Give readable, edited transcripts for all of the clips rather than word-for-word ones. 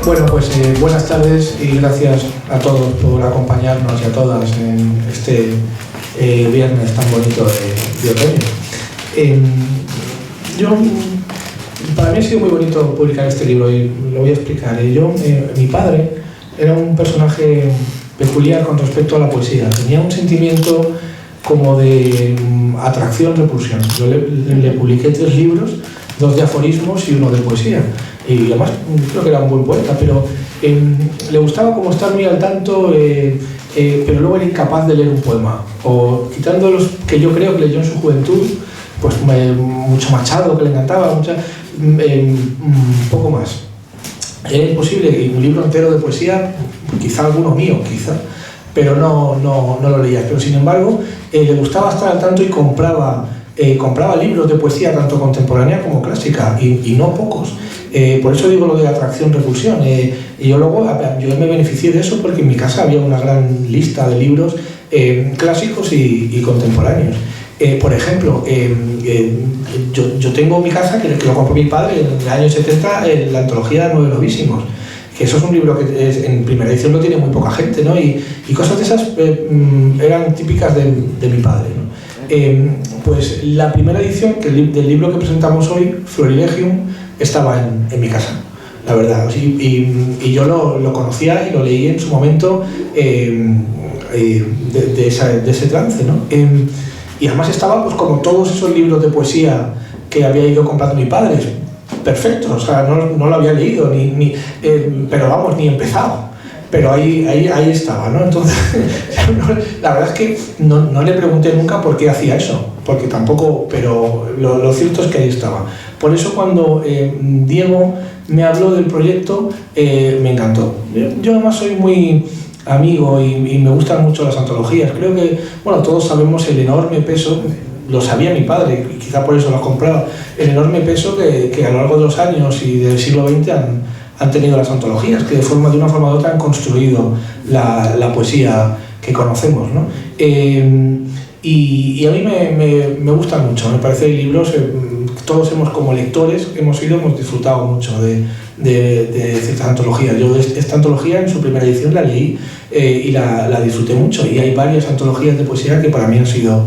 Bueno, pues buenas tardes y gracias a todos por acompañarnos y a todas en este viernes tan bonito de otoño. Para mí ha sido muy bonito publicar este libro y lo voy a explicar. Mi padre era un personaje peculiar con respecto a la poesía. Tenía un sentimiento como de atracción-repulsión. Yo le publiqué 3 libros, 2 de aforismos y 1 de poesía. Y además creo que era un buen poeta, pero le gustaba como estar muy al tanto, pero luego era incapaz de leer un poema. O quitando los que yo creo que leyó en su juventud, pues mucho Machado, que le encantaba, poco más. Era imposible, y un libro entero de poesía, quizá alguno mío, pero no lo leía. Pero sin embargo, le gustaba estar al tanto y compraba libros de poesía tanto contemporánea como clásica, y no pocos. Por eso digo lo de atracción-repulsión. Yo me beneficié de eso porque en mi casa había una gran lista de libros clásicos y contemporáneos. Por ejemplo, yo tengo en mi casa, que lo compró mi padre en el año 70, la antología de 9 novísimos, que eso es un libro que en primera edición lo tiene muy poca gente, ¿no? Y cosas de esas eran típicas de mi padre, ¿no? Pues la primera edición del libro que presentamos hoy, Florilegium, estaba en mi casa, la verdad. Y yo lo conocía y lo leí en su momento de ese trance, ¿no? Y además estaba, pues, como todos esos libros de poesía que había ido comprando mi padre, perfecto, o sea, no lo había leído, pero vamos, ni empezado. Pero ahí estaba, ¿no? Entonces, la verdad es que no le pregunté nunca por qué hacía eso, porque tampoco, pero lo cierto es que ahí estaba. Por eso cuando Diego me habló del proyecto, me encantó. Yo además soy muy amigo y me gustan mucho las antologías. Creo que, bueno, todos sabemos el enorme peso, lo sabía mi padre, y quizá por eso lo compraba, el enorme peso que a lo largo de los años y del siglo XX han tenido las antologías, que de una forma u otra han construido la poesía que conocemos, ¿no? Y a mí me gustan mucho, me parece libros, todos como lectores hemos disfrutado mucho de ciertas antologías. Yo esta antología en su primera edición la leí y la disfruté mucho, y hay varias antologías de poesía que para mí han sido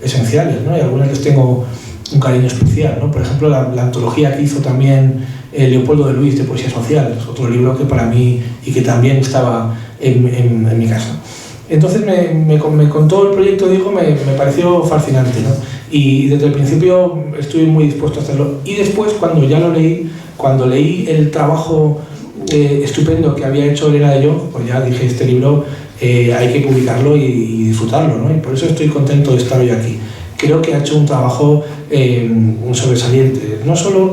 esenciales, ¿no? Y algunas les tengo un cariño especial, ¿no? Por ejemplo, la antología que hizo también Leopoldo de Luis de Poesía Social, es otro libro que para mí y que también estaba en mi casa. Entonces me contó el proyecto, digo, me pareció fascinante, ¿no? Y desde el principio estuve muy dispuesto a hacerlo. Y después, cuando ya lo leí, cuando leí el trabajo estupendo que había hecho Elena de Jong, pues ya dije, este libro hay que publicarlo y disfrutarlo, ¿no? Y por eso estoy contento de estar hoy aquí. Creo que ha hecho un trabajo sobresaliente. No solo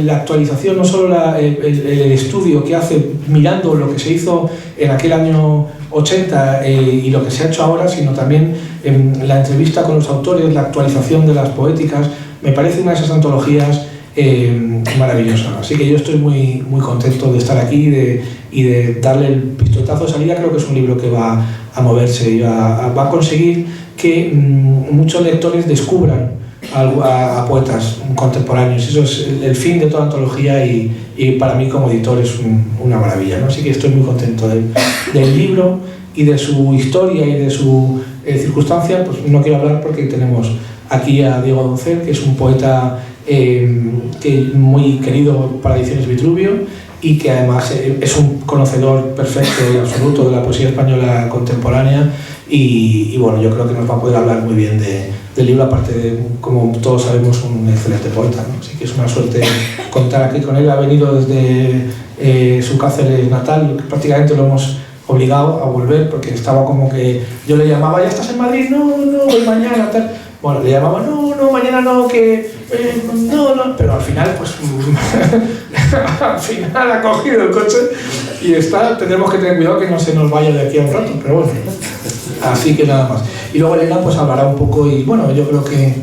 la actualización, no solo el estudio que hace mirando lo que se hizo en aquel año 80 y lo que se ha hecho ahora, sino también la entrevista con los autores, la actualización de las poéticas. Me parece una de esas antologías maravillosas. Así que yo estoy muy, muy contento de estar aquí y de darle el pistoletazo de salida. Creo que es un libro que va a moverse y va a conseguir que muchos lectores descubran a poetas contemporáneos. Eso es el fin de toda antología y para mí como editor es una maravilla, ¿no? Así que estoy muy contento del libro y de su historia y de su circunstancia. Pues no quiero hablar porque tenemos aquí a Diego Doncel, que es un poeta muy querido para Ediciones Vitruvio y que además es un conocedor perfecto y absoluto de la poesía española contemporánea y bueno, yo creo que nos va a poder hablar muy bien del libro, aparte de, como todos sabemos, un excelente poeta, ¿no? Así que es una suerte contar aquí con él. Ha venido desde su Cáceres natal, prácticamente lo hemos obligado a volver porque estaba como que yo le llamaba, ¿ya estás en Madrid? No, voy mañana, tal. Bueno, le llamaba, no, mañana no, que no, pero al final, pues al final ha cogido el coche y tendremos que tener cuidado que no se nos vaya de aquí a un rato, pero bueno, así que nada más. Y luego Elena pues hablará un poco y bueno, yo creo que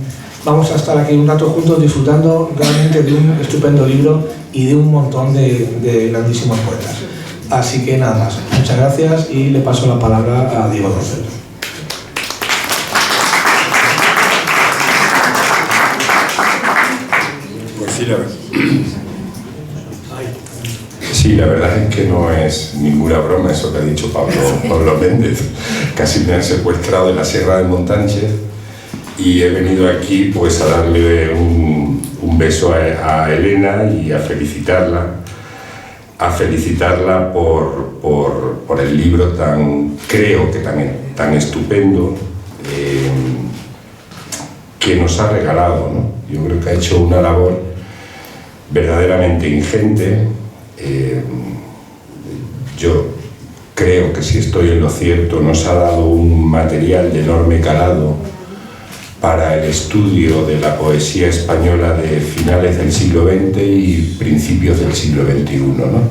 vamos a estar aquí un rato juntos disfrutando realmente de un estupendo libro y de un montón de grandísimos poetas. Así que nada más, muchas gracias y le paso la palabra a Diego Doncel. Pues sí, Sí, la verdad es que no es ninguna broma eso que ha dicho Pablo Méndez. Casi me han secuestrado en la Sierra de Montánchez y he venido aquí pues a darle un beso a Elena y a felicitarla por el libro creo que tan estupendo que nos ha regalado, ¿no? Yo creo que ha hecho una labor verdaderamente ingente. Yo creo que, si estoy en lo cierto, nos ha dado un material de enorme calado para el estudio de la poesía española de finales del siglo XX y principios del siglo XXI, ¿no?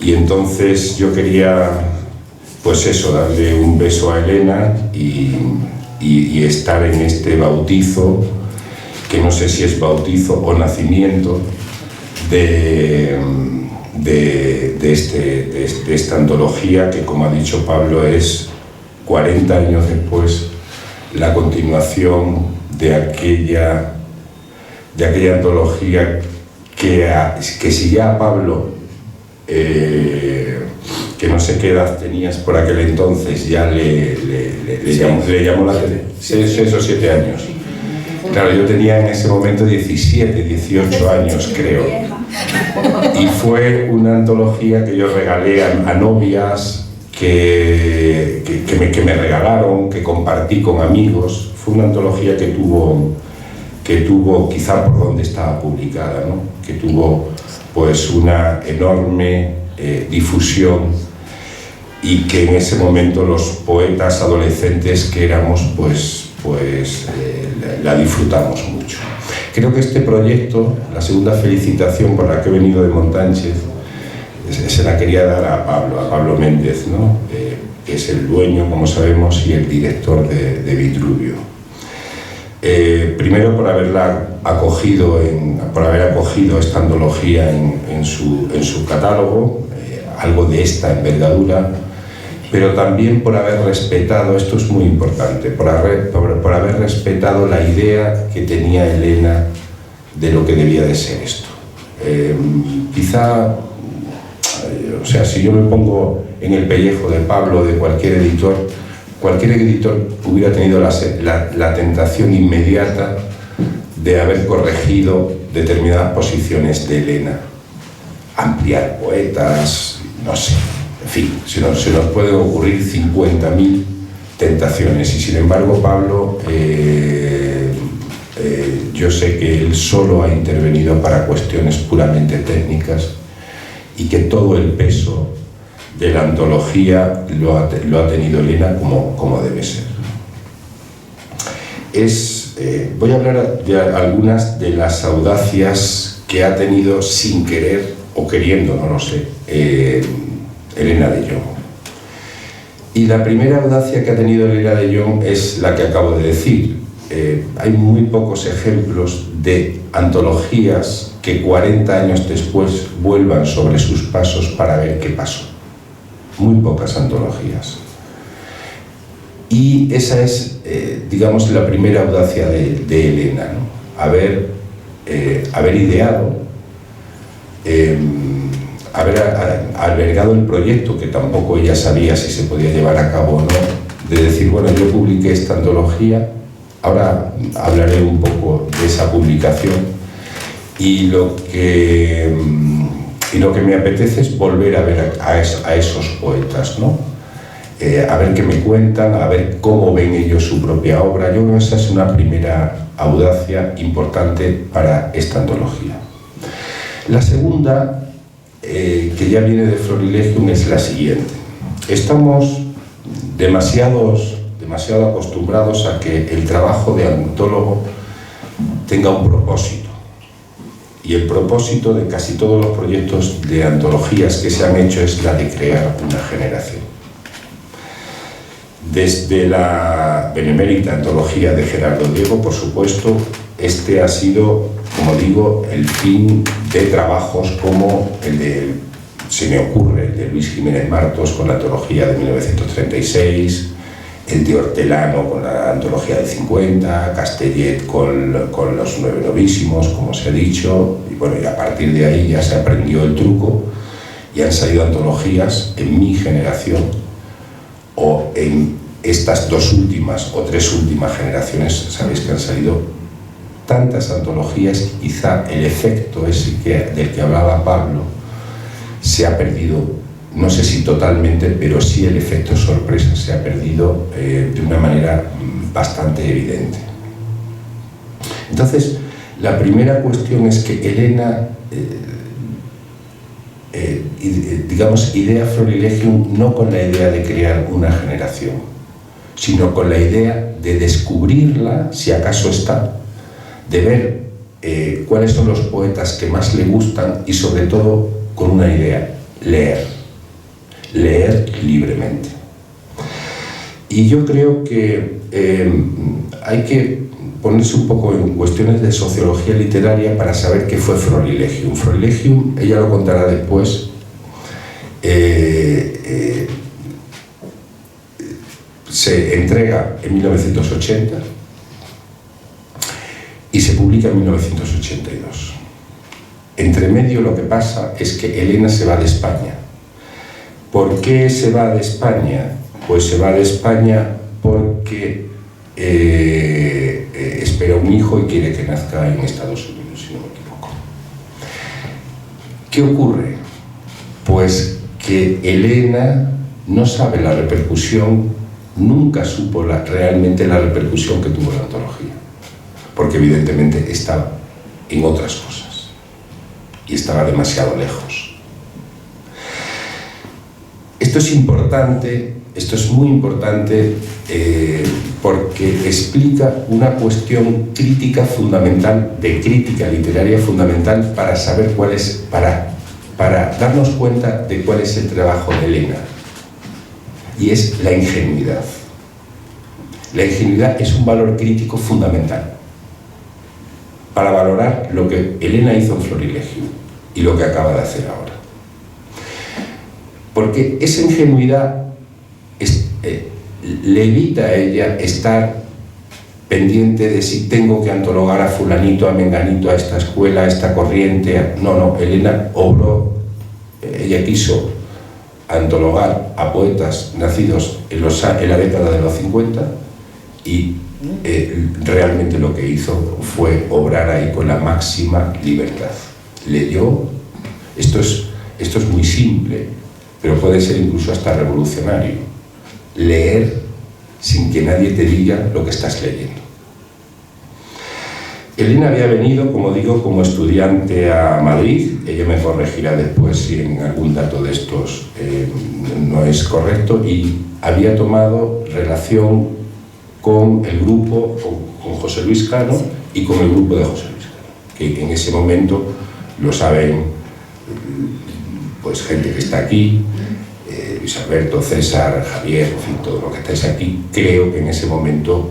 Y entonces yo quería, pues eso, darle un beso a Elena y estar en este bautizo, que no sé si es bautizo o nacimiento, de esta antología que, como ha dicho Pablo, es 40 años después la continuación de aquella antología que si ya Pablo, que no sé qué edad tenías por aquel entonces, ya le llamó la atención, 6 o 7 años. Claro, yo tenía en ese momento 17, 18 años, creo. Y fue una antología que yo regalé a novias, que me regalaron, que compartí con amigos. Fue una antología que tuvo, quizá por donde estaba publicada, ¿no? Que tuvo pues una enorme difusión, y que en ese momento los poetas adolescentes que éramos, la disfrutamos mucho. Creo que este proyecto, la segunda felicitación por la que he venido de Montánchez, se la quería dar a Pablo Méndez, ¿no? Que es el dueño, como sabemos, y el director de Vitruvio. Primero por haber acogido esta antología en su catálogo, algo de esta envergadura, pero también por haber respetado, esto es muy importante, por haber respetado la idea que tenía Elena de lo que debía de ser esto. Quizá, o sea, si yo me pongo en el pellejo de Pablo, de cualquier editor hubiera tenido la tentación inmediata de haber corregido determinadas posiciones de Elena, ampliar poetas, no sé, en fin, se nos pueden ocurrir 50.000 tentaciones, y sin embargo Pablo, yo sé que él solo ha intervenido para cuestiones puramente técnicas, y que todo el peso de la antología lo ha tenido Elena como debe ser. Voy a hablar de algunas de las audacias que ha tenido sin querer o queriendo, no lo sé, Elena de Jong. Y la primera audacia que ha tenido Elena de Jong es la que acabo de decir. Hay muy pocos ejemplos de antologías que 40 años después vuelvan sobre sus pasos para ver qué pasó. Muy pocas antologías. Y esa es, digamos, la primera audacia de Elena, ¿no? Haber ideado, haber albergado el proyecto, que tampoco ella sabía si se podía llevar a cabo o no, de decir, bueno, yo publiqué esta antología, ahora hablaré un poco de esa publicación, y lo que me apetece es volver a ver a esos poetas, ¿no? A ver qué me cuentan, a ver cómo ven ellos su propia obra. Yo creo que esa es una primera audacia importante para esta antología. La segunda, que ya viene de Florilegium, es la siguiente. Estamos demasiado acostumbrados a que el trabajo de antólogo tenga un propósito. Y el propósito de casi todos los proyectos de antologías que se han hecho es la de crear una generación. Desde la benemérita antología de Gerardo Diego, por supuesto, este ha sido, como digo, el fin de trabajos como el de, se me ocurre, el de Luis Jiménez Martos con la antología de 1936, el de Hortelano con la antología del 50, Castellet con los 9 novísimos, como se ha dicho, y bueno, y a partir de ahí ya se aprendió el truco, Y han salido antologías en mi generación o en estas 2 últimas o 3 últimas generaciones. Sabéis que han salido tantas antologías, quizá el efecto ese del que hablaba Pablo se ha perdido, no sé si totalmente, pero sí el efecto sorpresa se ha perdido de una manera bastante evidente. Entonces, la primera cuestión es que Elena, digamos, idea Florilegium no con la idea de crear una generación, sino con la idea de descubrirla, si acaso está, de ver cuáles son los poetas que más le gustan y sobre todo con una idea, leer libremente. Y yo creo que hay que ponerse un poco en cuestiones de sociología literaria para saber qué fue Florilegium. Florilegium, ella lo contará después, se entrega en 1980 y se publica en 1982. Entre medio lo que pasa es que Elena se va de España. ¿Por qué se va de España? Pues se va de España porque espera un hijo y quiere que nazca en Estados Unidos, si no me equivoco. ¿Qué ocurre? Pues que Elena no sabe la repercusión, nunca supo realmente la repercusión que tuvo la antología, porque evidentemente estaba en otras cosas y estaba demasiado lejos. Esto es importante, esto es muy importante porque explica una cuestión crítica fundamental, de crítica literaria fundamental, para saber cuál es, para darnos cuenta de cuál es el trabajo de Elena, y es la ingenuidad. La ingenuidad es un valor crítico fundamental para valorar lo que Elena hizo en Florilegium y lo que acaba de hacer ahora. Porque esa ingenuidad le evita a ella estar pendiente de si tengo que antologar a fulanito, a menganito, a esta escuela, a esta corriente. No, Elena obró, ella quiso antologar a poetas nacidos en la década de los 50 y realmente lo que hizo fue obrar ahí con la máxima libertad. Leyó, esto es muy simple, pero puede ser incluso hasta revolucionario. Leer sin que nadie te diga lo que estás leyendo. Elena había venido, como digo, como estudiante a Madrid. Ella me corregirá después si en algún dato de estos no es correcto, y había tomado relación con el grupo, con José Luis Cano y con el grupo de José Luis Cano, que en ese momento lo saben pues gente que está aquí, Luis Alberto, César, Javier, en fin, todo lo que estáis aquí. Creo que en ese momento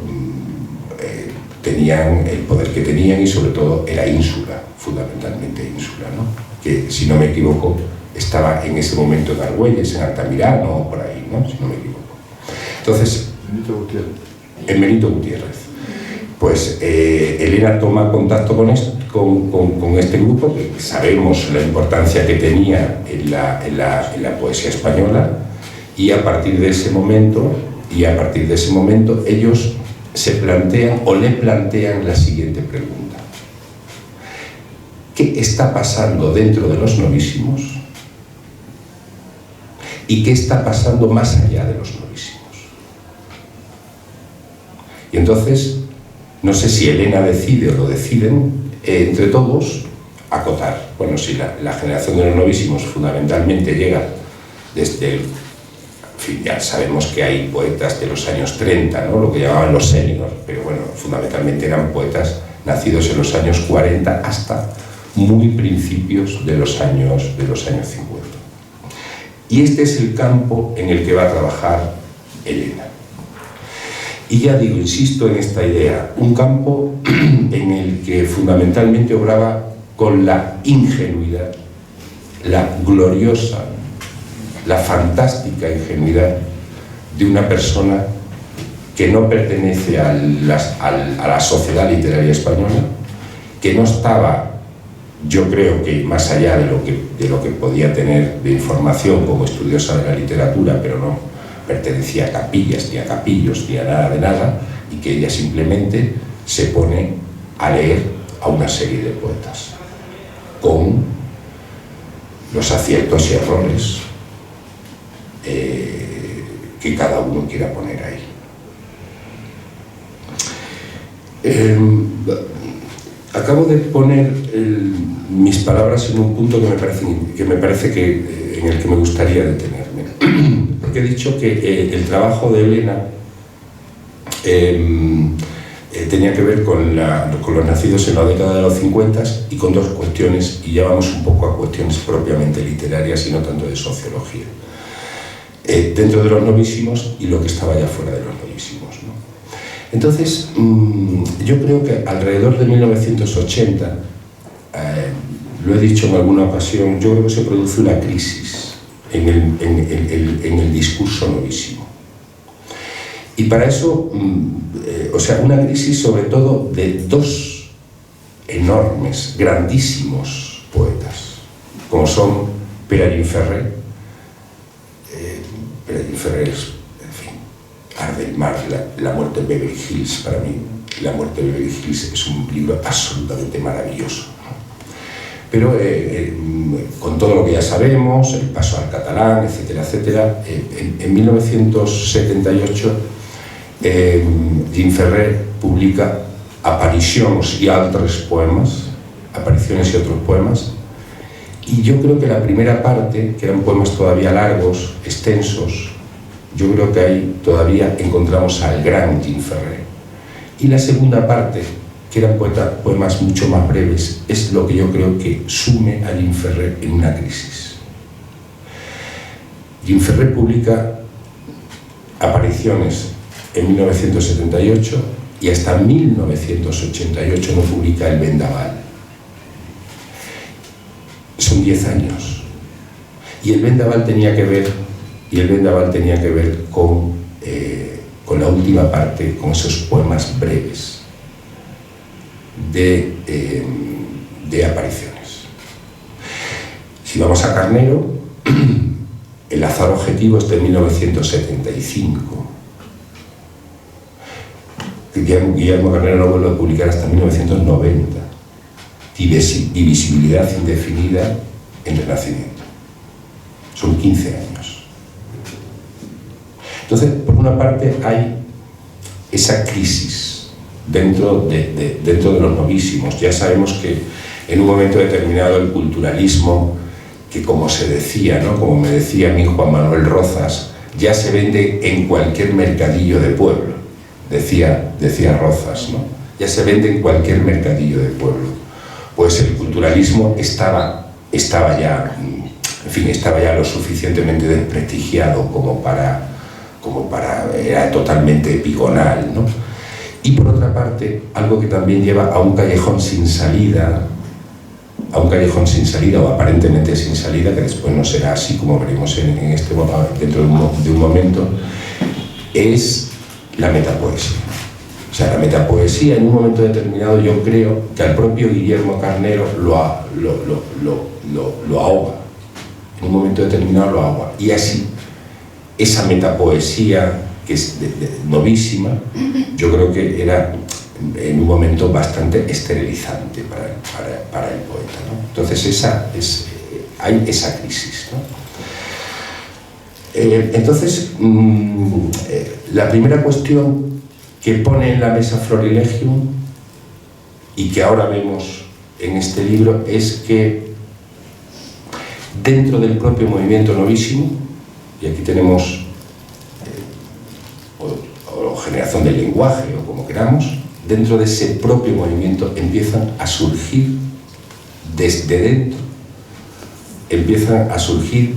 tenían el poder que tenían, y sobre todo era ínsula, fundamentalmente ínsula, ¿no? Que, si no me equivoco, estaba en ese momento en Argüelles, en Altamirano o por ahí, ¿no? Si no me equivoco. Entonces, en Benito Gutiérrez. Pues Elena toma contacto con este grupo, que sabemos la importancia que tenía en la poesía española, y a partir de ese momento ellos se plantean o le plantean la siguiente pregunta: ¿qué está pasando dentro de los novísimos y qué está pasando más allá de los novísimos? Y entonces, no sé si Elena decide o lo deciden entre todos acotar. Bueno, si la generación de los novísimos fundamentalmente llega desde el... En fin, ya sabemos que hay poetas de los años 30, ¿no? Lo que llamaban los seniors, pero bueno, fundamentalmente eran poetas nacidos en los años 40 hasta muy principios de los años 50. Y este es el campo en el que va a trabajar Elena. Y ya digo, insisto en esta idea, un campo en el que fundamentalmente obraba con la ingenuidad, la gloriosa, la fantástica ingenuidad de una persona que no pertenece a la sociedad literaria española, que no estaba yo creo que más allá de lo que podía tener de información como estudiosa de la literatura, pero no pertenecía a capillas, ni a capillos, ni a nada de nada, y que ella simplemente se pone a leer a una serie de poetas, con los aciertos y errores que cada uno quiera poner ahí. Acabo de poner mis palabras en un punto que me parece que en el que me gustaría detenerme, porque he dicho que el trabajo de Elena tenía que ver con los nacidos en la década de los 50 y con dos cuestiones, y ya vamos un poco a cuestiones propiamente literarias y no tanto de sociología, dentro de los novísimos y lo que estaba ya fuera de los novísimos, ¿no? Entonces, yo creo que alrededor de 1980, lo he dicho en alguna ocasión, yo creo que se produce una crisis en el discurso novísimo. Y para eso, una crisis sobre todo de dos enormes, grandísimos poetas, como son Pere Gimferrer. Pere Gimferrer es, en fin, arde el mar, la muerte de Beverly Hills. Para mí, La muerte de Beverly Hills es un libro absolutamente maravilloso, ¿no? Pero con todo lo que ya sabemos, el paso al catalán, etcétera, etcétera, en 1978 Gimferrer publica Apariciones y otros poemas, Apariciones y otros poemas, y yo creo que la primera parte, que eran poemas todavía largos, extensos, yo creo que ahí todavía encontramos al gran Gimferrer. Y la segunda parte, que eran poemas mucho más breves, es lo que yo creo que sume a Gimferrer en una crisis. Gimferrer publica Apariciones en 1978 y hasta 1988 no publica El Vendaval. Son 10 años. Y El Vendaval tenía que ver con la última parte, con esos poemas breves de Apariciones. Si vamos a Carnero, El azar objetivo es de 1975. Guillermo Carnero no vuelve a publicar hasta 1990. Divisibilidad indefinida en Renacimiento. Son 15 años. Entonces, por una parte hay esa crisis dentro de los novísimos. Ya sabemos que en un momento determinado el culturalismo, que como se decía, ¿no?, como me decía a mí Juan Manuel Rozas, ya se vende en cualquier mercadillo de pueblo, decía Rozas, ¿no? Ya se vende en cualquier mercadillo de pueblo. Pues el culturalismo estaba ya lo suficientemente desprestigiado como para era totalmente epigonal, ¿no? Y por otra parte, algo que también lleva a un callejón sin salida, o aparentemente sin salida, que después no será así, como veremos dentro de un momento, es la metapoesía. O sea, la metapoesía en un momento determinado, yo creo que al propio Guillermo Carnero lo ahoga. En un momento determinado lo ahoga. Y así, esa metapoesía, que es novísima, yo creo que era en un momento bastante esterilizante para el poeta, ¿no? Entonces hay esa crisis, ¿no? Entonces, la primera cuestión que pone en la mesa Florilegium y que ahora vemos en este libro es que dentro del propio movimiento novísimo, y aquí tenemos o generación del lenguaje o como queramos, dentro de ese propio movimiento empiezan a surgir desde dentro, empieza a surgir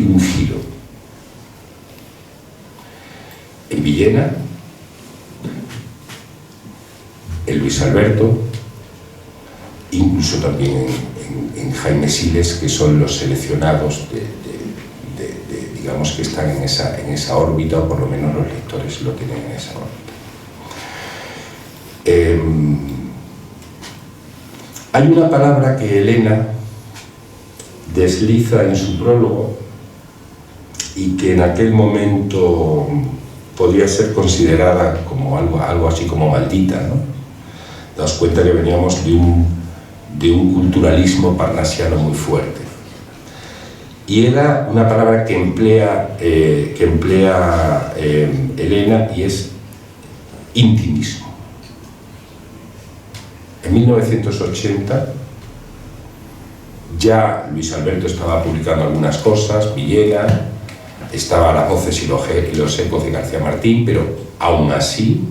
un giro. En Villena, en Luis Alberto, incluso también en Jaime Siles, que son los seleccionados digamos que están en esa órbita, o por lo menos los lectores lo tienen en esa órbita. Hay una palabra que Elena desliza en su prólogo y que en aquel momento podía ser considerada como algo así como maldita, ¿no? Daos cuenta que veníamos de un culturalismo parnasiano muy fuerte. Y era una palabra que emplea Elena, y es intimismo. En 1980 ya Luis Alberto estaba publicando algunas cosas, Villena, estaba Las voces y los ecos de García Martín, pero aún así,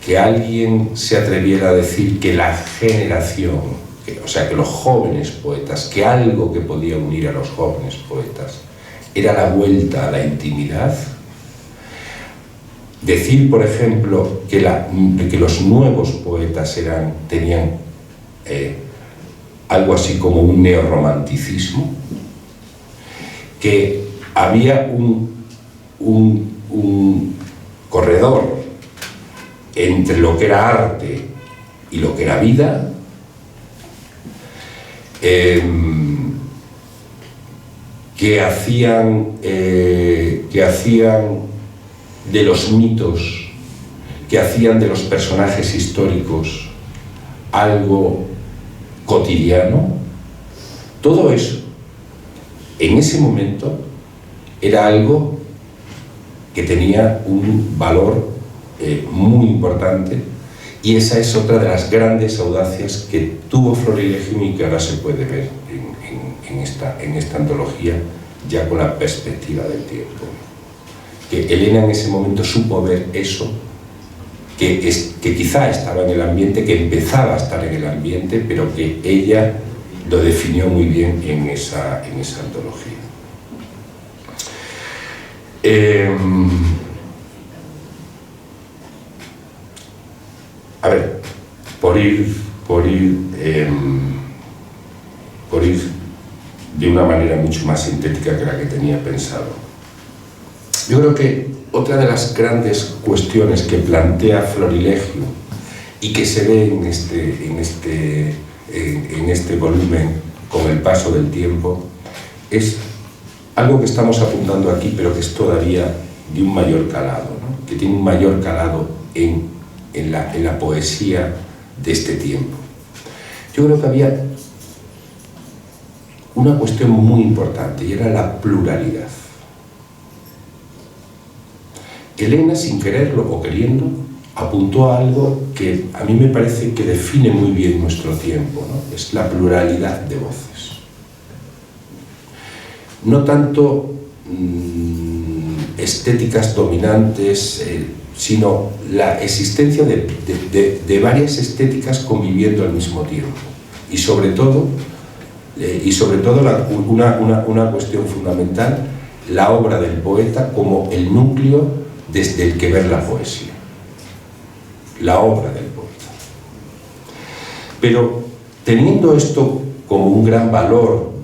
que alguien se atreviera a decir que la generación, o sea, que los jóvenes poetas, que algo que podía unir a los jóvenes poetas era la vuelta a la intimidad. Decir, por ejemplo, que los nuevos poetas tenían algo así como un neorromanticismo, que había un corredor entre lo que era arte y lo que era vida, que hacían de los mitos, que hacían de los personajes históricos algo cotidiano. Todo eso, en ese momento, era algo que tenía un valor muy importante, y esa es otra de las grandes audacias que tuvo Florilegium y que ahora se puede ver en esta antología, ya con la perspectiva del tiempo. Que Elena en ese momento supo ver eso, que quizá estaba en el ambiente, que empezaba a estar en el ambiente, pero que ella lo definió muy bien en esa antología. A ver, por ir de una manera mucho más sintética que la que tenía pensado. Yo creo que otra de las grandes cuestiones que plantea Florilegium y que se ve en este volumen con el paso del tiempo es algo que estamos apuntando aquí, pero que es todavía de un mayor calado, ¿no? Que tiene un mayor calado en la poesía de este tiempo. Yo creo que había una cuestión muy importante, y era la pluralidad. Elena, sin quererlo o queriendo, apuntó a algo que a mí me parece que define muy bien nuestro tiempo, ¿no? Es la pluralidad de voces. No tanto estéticas dominantes, sino la existencia de varias estéticas conviviendo al mismo tiempo. Y sobre todo una cuestión fundamental, la obra del poeta como el núcleo desde el que ver la poesía. La obra del poeta. Pero teniendo esto como un gran valor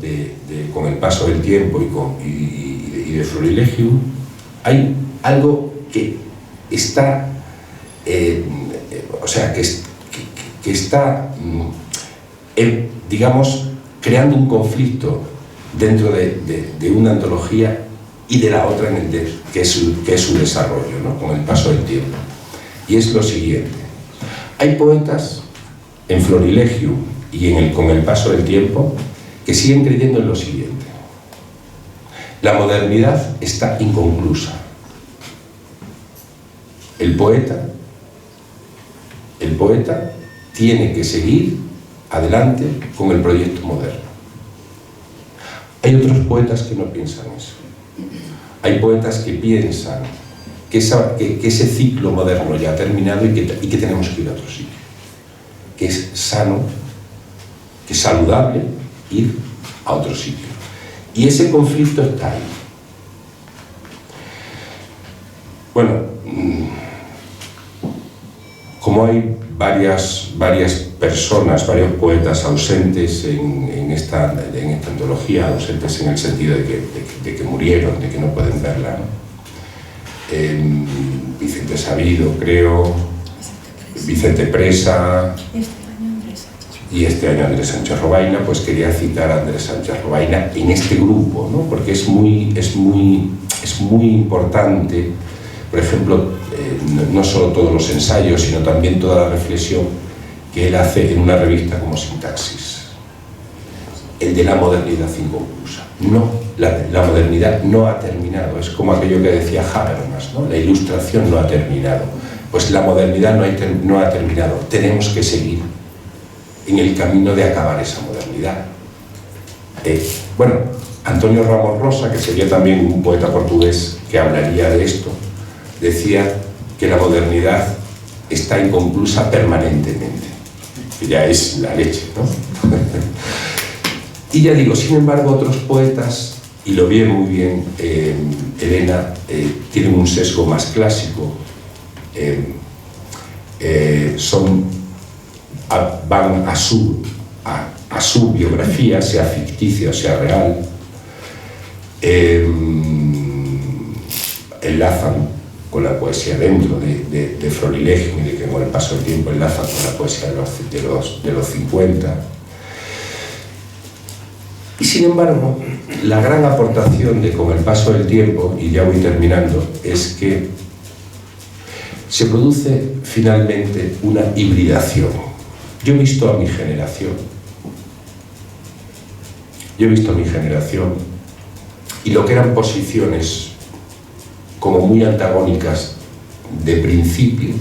con el paso del tiempo y de Florilegium, hay algo que está, que está, digamos, creando un conflicto dentro de una antología y de la otra, que es su desarrollo, ¿no? Con el paso del tiempo. Y es lo siguiente: hay poetas en Florilegium y con el paso del tiempo que siguen creyendo en lo siguiente: la modernidad está inconclusa. El poeta tiene que seguir adelante con el proyecto moderno. Hay otros poetas que no piensan eso. Hay poetas que piensan que ese ciclo moderno ya ha terminado y que tenemos que ir a otro sitio. Que es sano, que es saludable ir a otro sitio. Y ese conflicto está ahí. Bueno, como hay varias personas, varios poetas ausentes en esta antología, ausentes en el sentido de que murieron, de que no pueden verla, ¿no? Vicente Sabido, creo, Vicente Presa, y este año Andrés Sánchez Robaina, pues quería citar a Andrés Sánchez Robaina en este grupo, ¿no? Porque es muy importante, por ejemplo, no solo todos los ensayos, sino también toda la reflexión que él hace en una revista como Sintaxis, el de la modernidad inconclusa. No, la modernidad no ha terminado, es como aquello que decía Habermas, ¿no? La ilustración no ha terminado. Pues la modernidad no ha terminado, tenemos que seguir en el camino de acabar esa modernidad. Bueno, Antonio Ramos Rosa, que sería también un poeta portugués que hablaría de esto, decía que la modernidad está inconclusa permanentemente, que ya es la leche, ¿no? Y ya digo, sin embargo, otros poetas, y lo vi muy bien Elena, tienen un sesgo más clásico, van a su biografía, sea ficticia o sea real, enlazan con la poesía dentro de Florilegio, y de que con el paso del tiempo enlazan con la poesía de los 50. Y sin embargo, la gran aportación de con el paso del tiempo, y ya voy terminando, es que se produce finalmente una hibridación. Yo he visto a mi generación, y lo que eran posiciones como muy antagónicas de principio,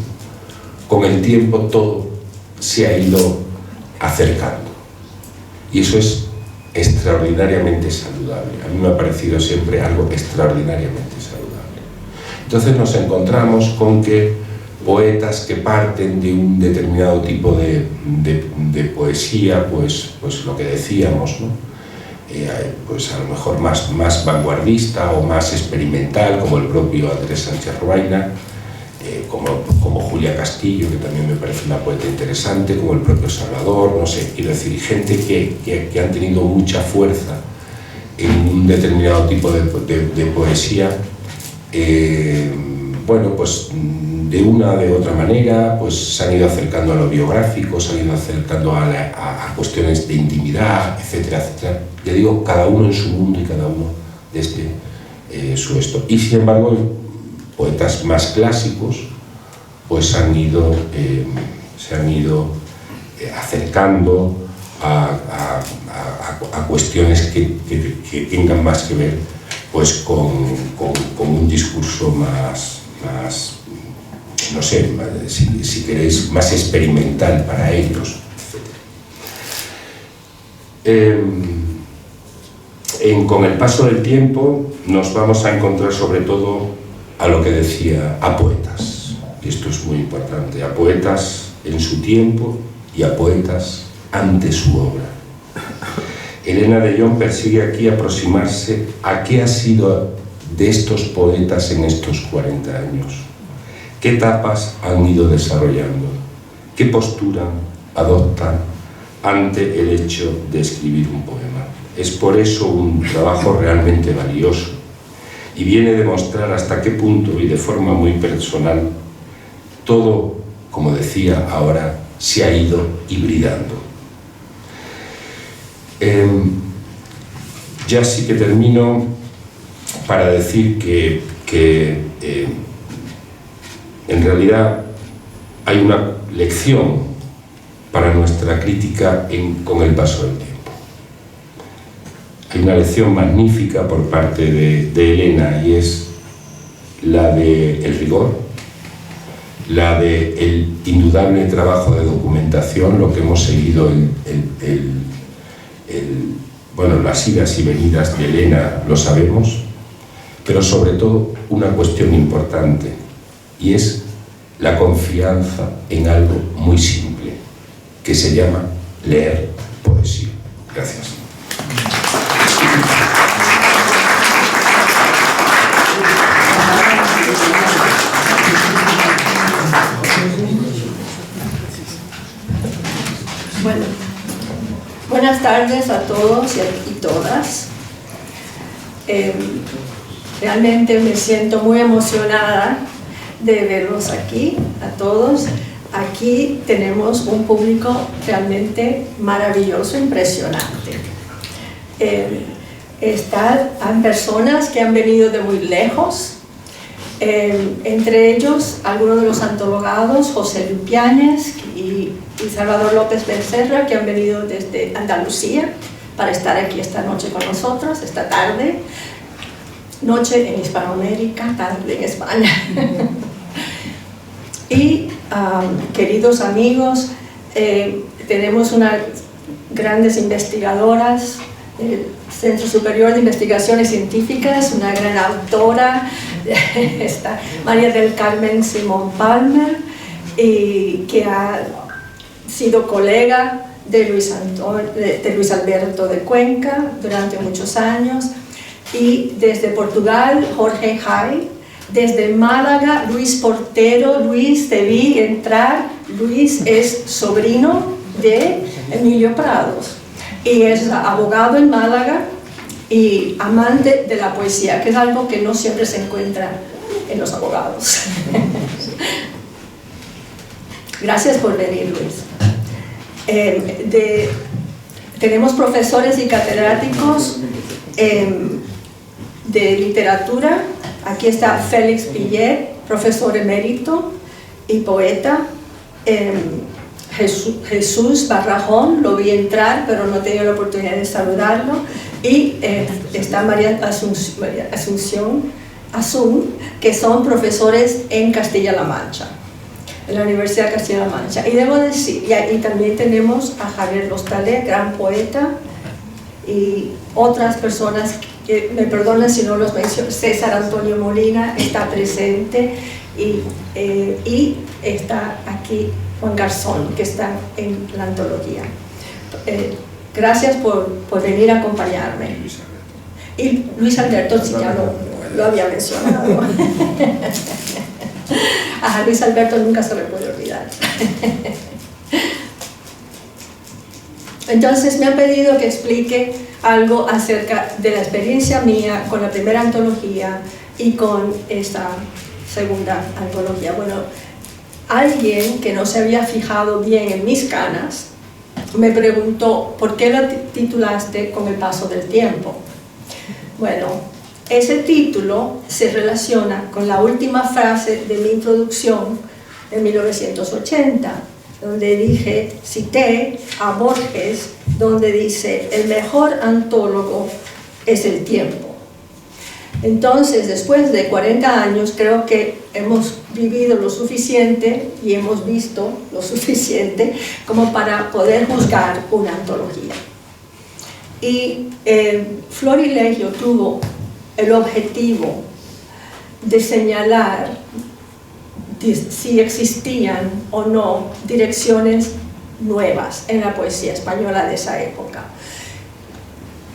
con el tiempo todo se ha ido acercando. Y eso es extraordinariamente saludable. A mí me ha parecido siempre algo extraordinariamente saludable. Entonces nos encontramos con que poetas que parten de un determinado tipo de poesía, pues lo que decíamos, ¿no? Pues a lo mejor más vanguardista o más experimental, como el propio Andrés Sánchez Robaina, como Julia Castillo, que también me parece una poeta interesante, como el propio Salvador, no sé, quiero decir, gente que han tenido mucha fuerza en un determinado tipo de poesía, bueno, pues de una o de otra manera, pues se han ido acercando a lo biográfico, se han ido acercando a cuestiones de intimidad, etcétera, etcétera. Ya digo, cada uno en su mundo y cada uno desde su esto. Y sin embargo, poetas más clásicos pues se han ido acercando a cuestiones que tengan más que ver pues con un discurso más no sé, si queréis, más experimental para ellos, etc. Con el paso del tiempo nos vamos a encontrar sobre todo a lo que decía, a poetas, y esto es muy importante, a poetas en su tiempo y a poetas ante su obra. Elena de Jong persigue aquí aproximarse a qué ha sido de estos poetas en estos 40 años, qué etapas han ido desarrollando, qué postura adoptan ante el hecho de escribir un poema. Es por eso un trabajo realmente valioso y viene a demostrar hasta qué punto y de forma muy personal todo, como decía ahora, se ha ido hibridando. Ya sí que termino para decir que en realidad hay una lección para nuestra crítica con el paso del tiempo. Hay una lección magnífica por parte de Elena, y es la del rigor, la del indudable trabajo de documentación, lo que hemos seguido bueno, las idas y venidas de Elena lo sabemos, pero sobre todo una cuestión importante, y es la confianza en algo muy simple, que se llama leer poesía. Gracias. Bueno, buenas tardes a todos y todas. Realmente me siento muy emocionada de verlos aquí, a todos. aquí tenemos un público realmente maravilloso, impresionante. Hay personas que han venido de muy lejos, entre ellos algunos de los antologados, José Lupiáñez y Salvador López Becerra, que han venido desde Andalucía para estar aquí esta noche con nosotros, esta tarde, noche en Hispanoamérica, tarde en España. Y queridos amigos, tenemos unas grandes investigadoras del Centro Superior de Investigaciones Científicas, una gran autora, está María del Carmen Simón Palmer, que ha sido colega de Luis Alberto de Cuenca durante muchos años, y desde Portugal, Jorge Jai. Desde Málaga, Luis Portero. Luis, te vi entrar. Luis es sobrino de Emilio Prados y es abogado en Málaga y amante de la poesía, que es algo que no siempre se encuentra en los abogados. Gracias por venir, Luis. Tenemos profesores y catedráticos de literatura. Aquí está Félix Pillet, profesor emérito y poeta. Jesús Barrajón, lo vi entrar, pero no he tenido la oportunidad de saludarlo. Y está María Asunción, que son profesores en Castilla-La Mancha, en la Universidad de Castilla-La Mancha. Y debo decir, y también tenemos a Javier Lostalé, gran poeta, y otras personas que me perdonan si no los menciono. César Antonio Molina está presente, y está aquí Juan Garzón, que está en la antología. Gracias por venir a acompañarme. Y Luis Alberto, sí, ya lo había mencionado. A Luis Alberto nunca se le puede olvidar. Entonces me han pedido que explique algo acerca de la experiencia mía con la primera antología y con esta segunda antología. Bueno, alguien que no se había fijado bien en mis canas me preguntó ¿por qué la titulaste Con el paso del tiempo? Bueno, ese título se relaciona con la última frase de mi introducción de 1980, donde cité a Borges, donde dice: el mejor antólogo es el tiempo. Entonces, después de 40 años, creo que hemos vivido lo suficiente y hemos visto lo suficiente como para poder juzgar una antología. Y Florilegio tuvo el objetivo de señalar si existían o no direcciones nuevas en la poesía española de esa época.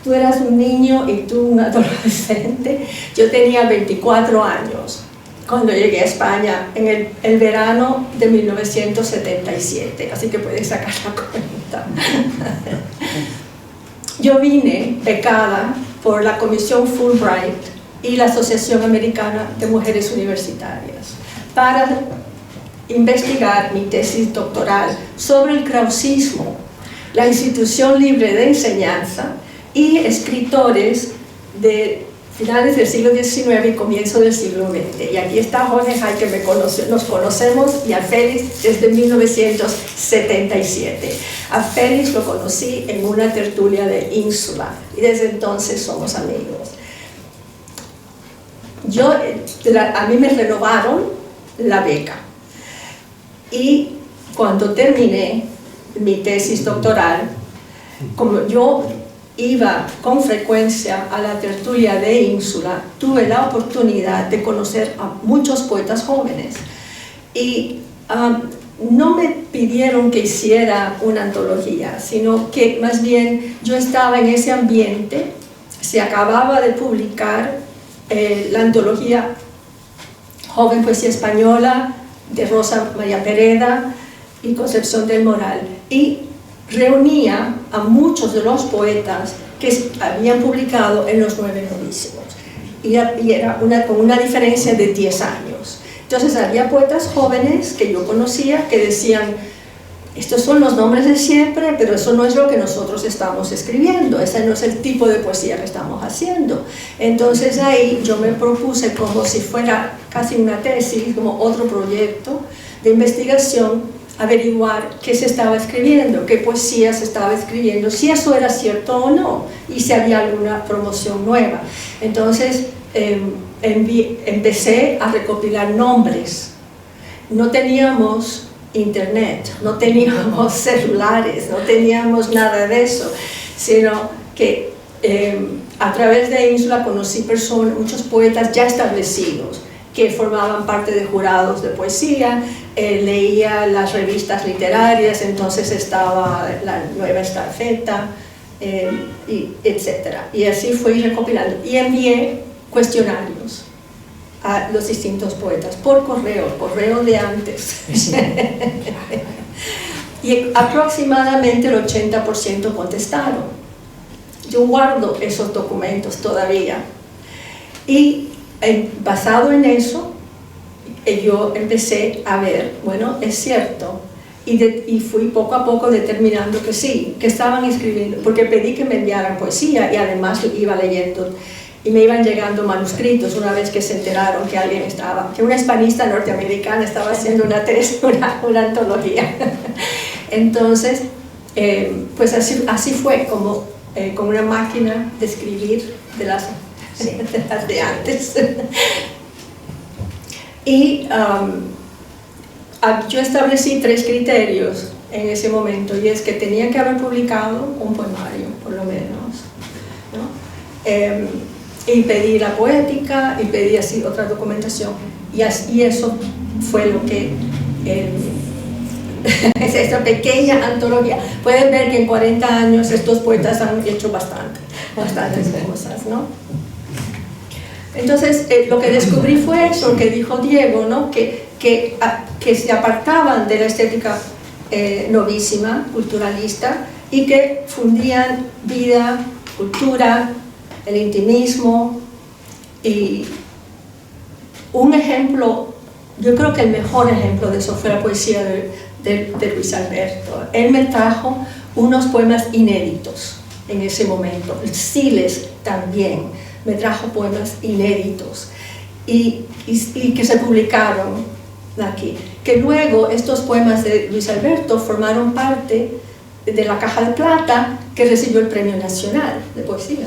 Tú eras un niño y tú un adolescente. Yo tenía 24 años cuando llegué a España en el verano de 1977, así que puedes sacar la cuenta. Yo vine becada por la Comisión Fulbright y la Asociación Americana de Mujeres Universitarias para investigar mi tesis doctoral sobre el krausismo, la institución libre de enseñanza y escritores de finales del siglo XIX y comienzo del siglo XX. Y aquí está Jorge Jai, que nos conocemos, y a Félix desde 1977. A Félix lo conocí en una tertulia de Ínsula y desde entonces somos amigos. A mí me renovaron la beca y cuando terminé mi tesis doctoral, como yo iba con frecuencia a la tertulia de Ínsula, tuve la oportunidad de conocer a muchos poetas jóvenes y no me pidieron que hiciera una antología, sino que más bien yo estaba en ese ambiente. Se acababa de publicar la antología Joven Poesía Española de Rosa María Pereda y Concepción del Moral, y reunía a muchos de los poetas que habían publicado en los 9 novísimos, y era con una diferencia de 10 años. Entonces había poetas jóvenes que yo conocía que decían, estos son los nombres de siempre, pero eso no es lo que nosotros estamos escribiendo, ese no es el tipo de poesía que estamos haciendo. Entonces ahí yo me propuse, como si fuera casi una tesis, como otro proyecto de investigación, averiguar qué se estaba escribiendo, qué poesía se estaba escribiendo, si eso era cierto o no, y si había alguna promoción nueva. Entonces empecé a recopilar nombres. No teníamos internet, no teníamos celulares, no teníamos nada de eso, sino que a través de Ínsula conocí muchos poetas ya establecidos que formaban parte de jurados de poesía, leía las revistas literarias, entonces estaba la Nueva Estafeta, etc. Y así fui recopilando y envié cuestionarios a los distintos poetas por correo de antes. Y aproximadamente el 80% contestaron. Yo guardo esos documentos todavía. Y basado en eso, yo empecé a ver, bueno, es cierto. Y fui poco a poco determinando que sí, que estaban escribiendo, porque pedí que me enviaran poesía y además iba leyendo. Y me iban llegando manuscritos una vez que se enteraron que que una hispanista norteamericana estaba haciendo una tesis, una antología. Entonces, pues así fue, como con una máquina de escribir de las de antes. Y yo establecí 3 criterios en ese momento, y es que tenía que haber publicado un poemario, por lo menos, ¿no? Y pedí la poética y pedí así otra documentación, y eso fue lo que es esta pequeña antología. Pueden ver que en 40 años estos poetas han hecho bastantes cosas, ¿no? Entonces lo que descubrí fue eso que dijo Diego, ¿no? que se apartaban de la estética novísima, culturalista, y que fundían vida, cultura, el intimismo. Y un ejemplo, yo creo que el mejor ejemplo de eso fue la poesía de Luis Alberto. Él me trajo unos poemas inéditos en ese momento, Siles también me trajo poemas inéditos y que se publicaron aquí, que luego estos poemas de Luis Alberto formaron parte de la Caja de Plata que recibió el Premio Nacional de Poesía.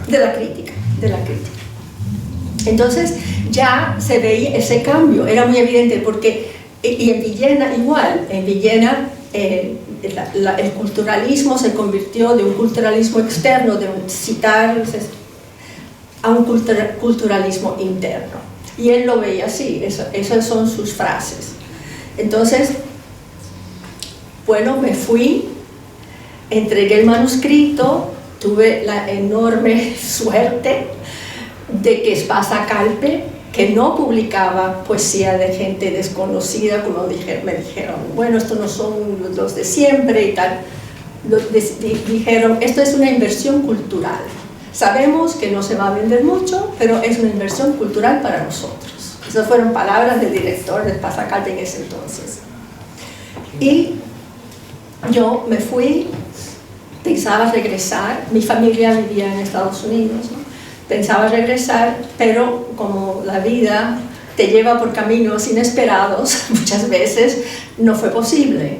De la crítica. Entonces ya se veía ese cambio, era muy evidente, porque, y en Villena igual, en Villena el culturalismo se convirtió de un culturalismo externo, de citar, a un culturalismo interno. Y él lo veía así, esas son sus frases. Entonces, bueno, me fui, entregué el manuscrito, tuve la enorme suerte de que Espasa Calpe, que no publicaba poesía de gente desconocida, como me dijeron, bueno, estos no son los de siempre y tal, dijeron, esto es una inversión cultural. Sabemos que no se va a vender mucho, pero es una inversión cultural para nosotros. Esas fueron palabras del director de Espasa Calpe en ese entonces. Y yo me fui, pensaba regresar, mi familia vivía en Estados Unidos, ¿no? Pensaba regresar, pero como la vida te lleva por caminos inesperados, muchas veces no fue posible.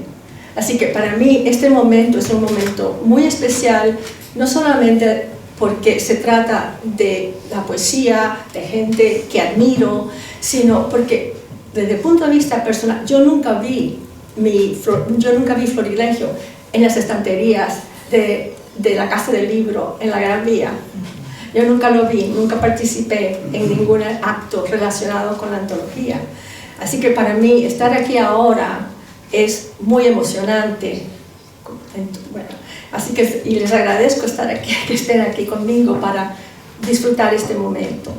Así que para mí este momento es un momento muy especial, no solamente porque se trata de la poesía, de gente que admiro, sino porque desde el punto de vista personal, yo nunca vi Florilegio en las estanterías de la Casa del Libro en la Gran Vía. Yo nunca lo vi, nunca participé en ningún acto relacionado con la antología. Así que para mí estar aquí ahora es muy emocionante. Bueno, así que y les agradezco estar aquí, que estén aquí conmigo para disfrutar este momento.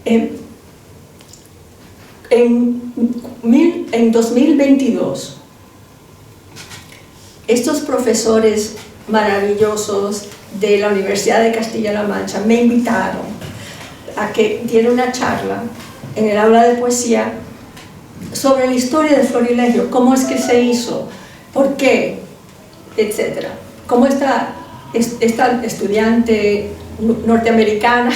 En 2022, estos profesores maravillosos de la Universidad de Castilla-La Mancha me invitaron a que diera una charla en el aula de poesía sobre la historia de Florilegio, cómo es que se hizo, por qué, etc. Cómo esta estudiante norteamericana,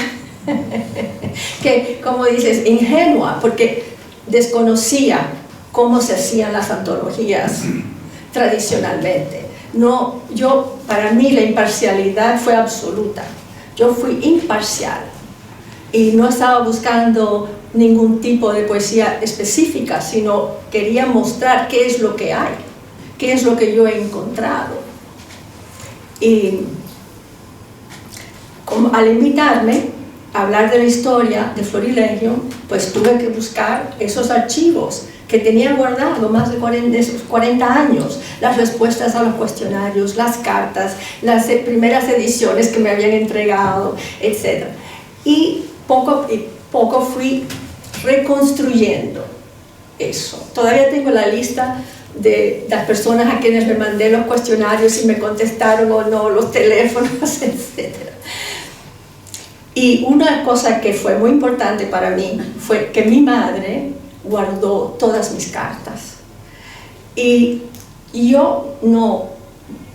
que, como dices, ingenua, porque desconocía cómo se hacían las antologías tradicionalmente. No, para mí la imparcialidad fue absoluta. Yo fui imparcial y no estaba buscando ningún tipo de poesía específica, sino quería mostrar qué es lo que hay, qué es lo que yo he encontrado. Y al invitarme a hablar de la historia de Florilegio, pues tuve que buscar esos archivos que tenía guardado más de 40 años, las respuestas a los cuestionarios, las cartas, las primeras ediciones que me habían entregado, etc. Y poco a poco fui reconstruyendo eso. Todavía tengo la lista de las personas a quienes me mandé los cuestionarios, si me contestaron o no, los teléfonos, etc. Y una cosa que fue muy importante para mí fue que mi madre guardó todas mis cartas. Y yo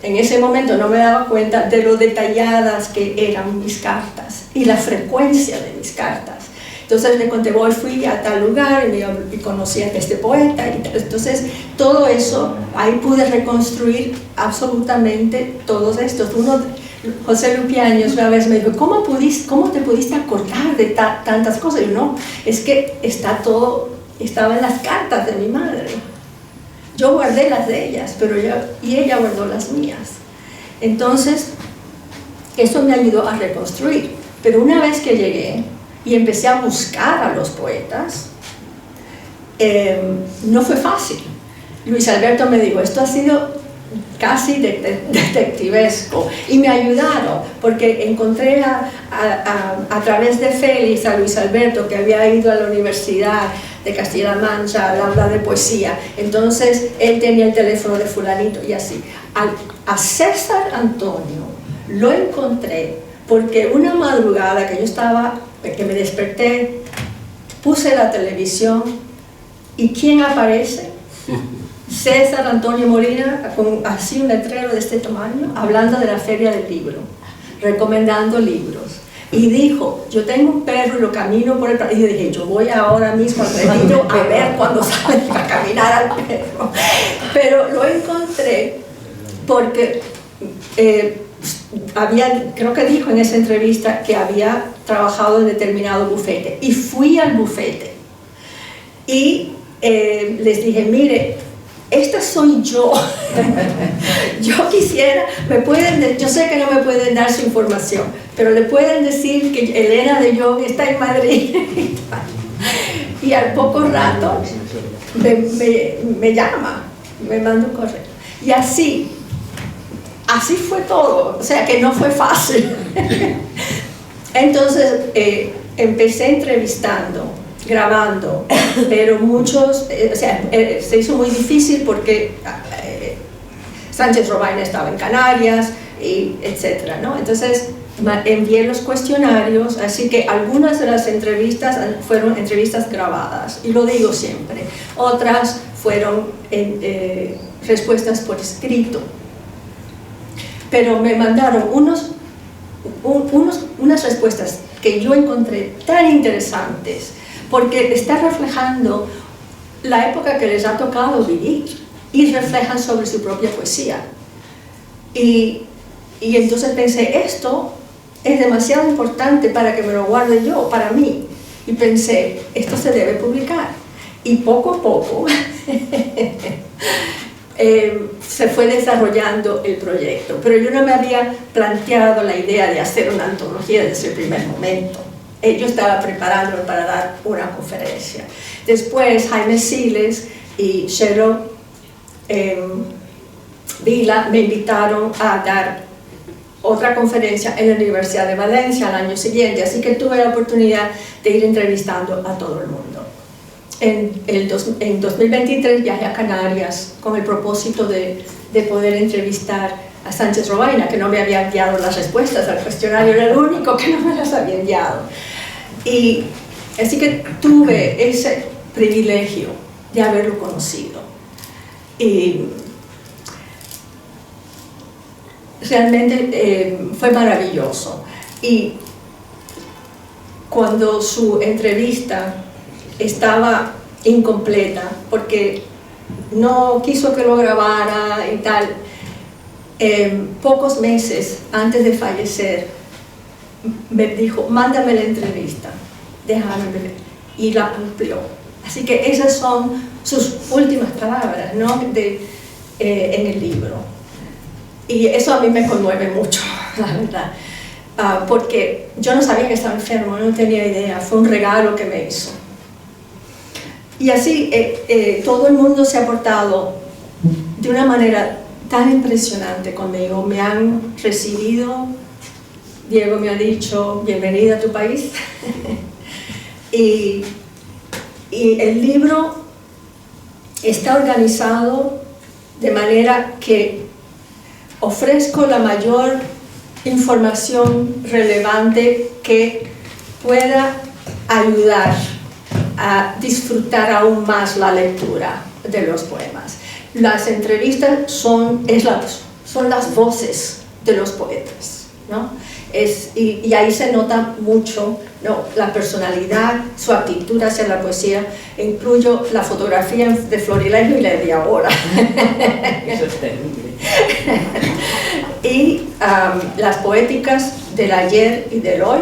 en ese momento no me daba cuenta de lo detalladas que eran mis cartas y la frecuencia de mis cartas. Entonces le conté, fui a tal lugar y conocí a este poeta. Entonces todo eso, ahí pude reconstruir absolutamente todos estos. José Lupiaños una vez me dijo, ¿cómo te pudiste acordar de tantas cosas? Y yo, no, es que estaba en las cartas de mi madre. Yo guardé las de ellas, y ella guardó las mías. Entonces, eso me ayudó a reconstruir. Pero una vez que llegué y empecé a buscar a los poetas, no fue fácil. Luis Alberto me dijo, esto ha sido casi detectivesco, y me ayudaron porque encontré a través de Félix a Luis Alberto, que había ido a la Universidad de Castilla-La Mancha al aula de poesía. Entonces él tenía el teléfono de fulanito y así. A César Antonio lo encontré porque una madrugada que me desperté, puse la televisión y ¿quién aparece? César Antonio Molina, con así un letrero de este tamaño, hablando de la Feria del Libro, recomendando libros. Y dijo, yo tengo un perro y lo camino por el parque. Y yo dije, yo voy ahora mismo al retiro a ver cuándo sale a caminar al perro. Pero lo encontré porque creo que dijo en esa entrevista que había trabajado en determinado bufete. Y fui al bufete. Y les dije, mire, esta soy yo. Yo quisiera, yo sé que no me pueden dar su información, pero le pueden decir que Elena de Jong está en Madrid. Y al poco rato me llama, me manda un correo. Y así fue todo, o sea que no fue fácil. Entonces empecé entrevistando, grabando, pero muchos, se hizo muy difícil porque Sánchez Robaina estaba en Canarias, etcétera, ¿no? Entonces envié los cuestionarios, así que algunas de las entrevistas fueron entrevistas grabadas, y lo digo siempre, otras fueron respuestas por escrito, pero me mandaron unas respuestas que yo encontré tan interesantes, porque está reflejando la época que les ha tocado vivir y reflejan sobre su propia poesía. Y entonces pensé, esto es demasiado importante para que me lo guarde yo, para mí. Y pensé, esto se debe publicar. Y poco a poco se fue desarrollando el proyecto. Pero yo no me había planteado la idea de hacer una antología desde el primer momento. Yo estaba preparándome para dar una conferencia. Después Jaime Siles y Cheryl Vila me invitaron a dar otra conferencia en la Universidad de Valencia al año siguiente, así que tuve la oportunidad de ir entrevistando a todo el mundo. En 2023 viajé a Canarias con el propósito de poder entrevistar a Sánchez Robaina, que no me había enviado las respuestas al cuestionario, era el único que no me las había enviado. Y así que tuve ese privilegio de haberlo conocido. Y realmente fue maravilloso. Y cuando su entrevista estaba incompleta, porque no quiso que lo grabara y tal, pocos meses antes de fallecer, me dijo, mándame la entrevista, déjame ver, y la cumplió. Así que esas son sus últimas palabras, ¿no? En el libro. Y eso a mí me conmueve mucho, la verdad, porque yo no sabía que estaba enfermo, no tenía idea, fue un regalo que me hizo. Y así todo el mundo se ha portado de una manera tan impresionante conmigo. Me han recibido, Diego me ha dicho, bienvenida a tu país. y el libro está organizado de manera que ofrezco la mayor información relevante que pueda ayudar a disfrutar aún más la lectura de los poemas. Las entrevistas son las voces de los poetas, ¿no? Y ahí se nota mucho, ¿no?, la personalidad, su actitud hacia la poesía. Incluyo la fotografía de Florilegio y la de ahora. Eso es terrible. Y las poéticas del ayer y del hoy.